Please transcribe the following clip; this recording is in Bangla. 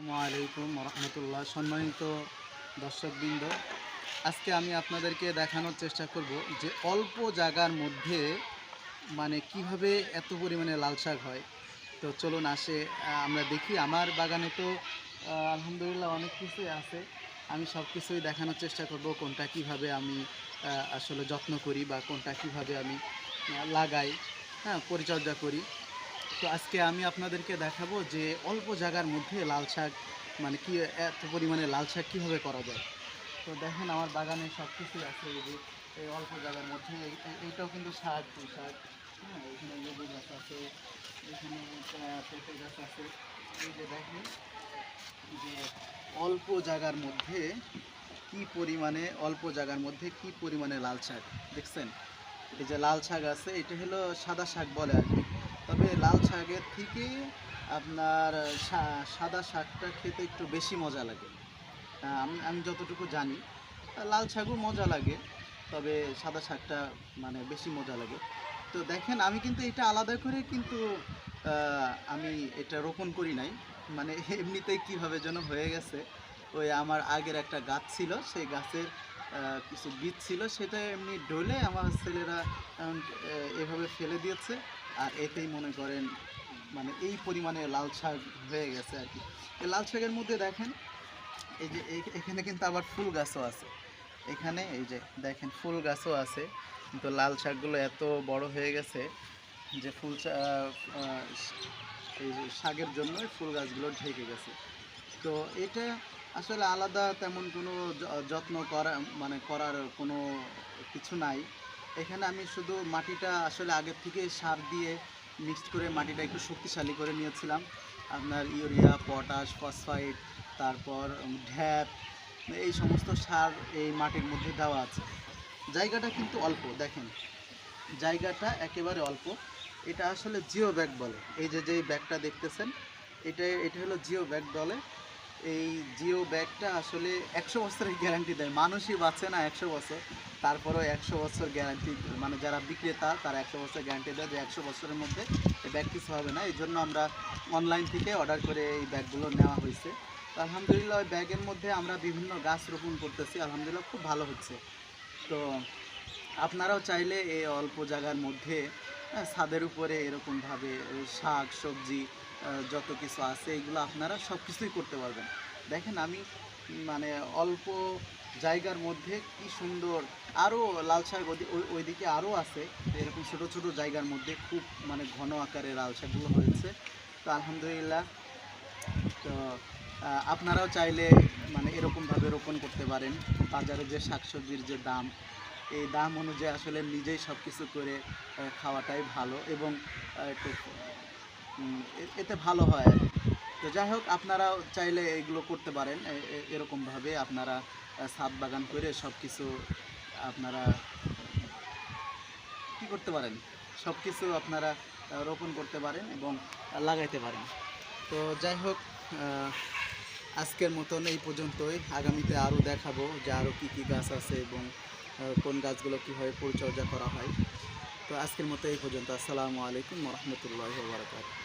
আসসালামু আলাইকুম রহমতুল্লাহ। সম্মানিত দর্শকবৃন্দ, আজকে আমি আপনাদেরকে দেখানোর চেষ্টা করব যে অল্প জায়গার মধ্যে কিভাবে এত পরিমাণে লাল শাক হয়। তো চলুন আমরা দেখি। আমার বাগানে তো আলহামদুলিল্লাহ অনেক কিছুই আছে। আমি সব কিছুই দেখানোর চেষ্টা করব, কোনটা কিভাবে আমি আসলে যত্ন করি বা কোনটা কিভাবে আমি লাগাই, পরিচর্যা করি। তো আজকে আমি আপনাদেরকে দেখাবো যে অল্প জায়গার মধ্যে লাল শাক কি এত পরিমাণে লাল শাক কীভাবে করা যায়। তো দেখেন আমার বাগানে সব কিছুই আছে। এই যে এই অল্প জায়গার মধ্যে এইটাও কিন্তু শাক, পুঁই শাক, এখানে লেবু গাছ আছে, এখানে পেঁপে গাছ আছে। এই যে দেখেন যে অল্প জায়গার মধ্যে অল্প জায়গার মধ্যে কি পরিমাণে লাল শাক দেখছেন। এই যে লাল শাক আছে, এটা হলো সাদা শাক বলে আর কি। তবে লাল শাকের থেকে আপনার সাদা শাকটা খেতে একটু বেশি মজা লাগে। আমি আমি যতটুকু জানি লাল শাকও মজা লাগে, তবে সাদা শাকটা বেশি মজা লাগে। তো দেখেন আমি কিন্তু এটা আলাদা করে কিন্তু আমি এটা রোপণ করি নাই, এমনিতেই কীভাবে যেন হয়ে গেছে। ওই আমার আগের একটা গাছ ছিল, সেই গাছের কিছু বীজ ছিল, সেটা এমনি ডলে আমার ছেলেরা এভাবে ফেলে দিয়েছে। আর এতেই মনে করেন এই পরিমাণে লাল শাক হয়ে গেছে আর কি। এই লাল শাকের মধ্যে দেখেন এই যে এখানে কিন্তু আবার ফুল গাছও আছে। এখানে এই যে দেখেন ফুল গাছও আছে, কিন্তু লাল শাকগুলো এত বড় হয়ে গেছে যে এই যে শাকের জন্য ফুল গাছগুলো ঢেকে গেছে। তো এটা আসলে আলাদা তেমন কোনো যত্ন করার কোনো কিছু নাই। এখানে আমি শুধু মাটিটা আসলে আগের থেকে সার দিয়ে মিক্সড করে মাটিটা একটু শক্তিশালী করে নিয়েছিলাম। আপনার ইউরিয়া, পটাশ, ফসফাইট, তারপর ঢ্যাপ, এই সমস্ত সার এই মাটির মধ্যে দেওয়া আছে। জায়গাটা কিন্তু অল্প, দেখেন জায়গাটা একেবারে অল্প। এটা আসলে জিও ব্যাগ বলে। এই যে যেই ব্যাগটা দেখতেছেন, এটা হলো জিও ব্যাগ বলে। এই জিও ব্যাগটা আসলে 100 বছরের গ্যারান্টি দেয়। মানুষই বাঁচে না 100 বছর, তারপরেও 100 বছর গ্যারান্টি, যারা বিক্রেতা তারা 100 বছর গ্যারান্টি দেয় যে 100 বছরের মধ্যে এই ব্যাগ কিছু হবে না। এই জন্য আমরা অনলাইন থেকে অর্ডার করে এই ব্যাগগুলো নেওয়া হয়েছে। তো আলহামদুলিল্লাহ ওই ব্যাগের মধ্যে আমরা বিভিন্ন গাছ রোপণ করতেছি, আলহামদুলিল্লাহ খুব ভালো হচ্ছে। তো আপনারাও চাইলে এই অল্প জায়গার মধ্যে ছাদের উপরে এরকমভাবে শাক সবজি যত কিছু আছে এগুলো আপনারা সব কিছুই করতে পারবেন। দেখেন আমি অল্প জায়গার মধ্যে কি সুন্দর আরও লাল শাক ওইদিকে আরও আছে। এরকম ছোট ছোট জায়গার মধ্যে খুব ঘন আকারে লাল শাকগুলো হয়েছে। তো আলহামদুলিল্লাহ। তো আপনারাও চাইলে এরকমভাবে রোপণ করতে পারেন। বাজারে যে শাকসবজির যে দাম, এই দাম অনুযায়ী আসলে নিজেই সব কিছু করে খাওয়াটাই ভালো, এবং একটু এতে ভালো হয় আর কি। তো যাই হোক, আপনারাও চাইলে এগুলো করতে পারেন। এরকমভাবে আপনারা ছাদ বাগান করে সব কিছু আপনারা কী করতে পারেন, সব কিছু আপনারা রোপণ করতে পারেন এবং লাগাইতে পারেন। তো যাই হোক, আজকের মতন এই পর্যন্তই। আগামীতে আরও দেখাবো যে আরও কী কী গাছ আছে এবং কোন গাছগুলো কীভাবে পরিচর্যা করা হয়। তো আজকের মতো এই পর্যন্ত। আসসালামু আলাইকুম রহমতুল্লাহি ওয়া বারাকাতুহু।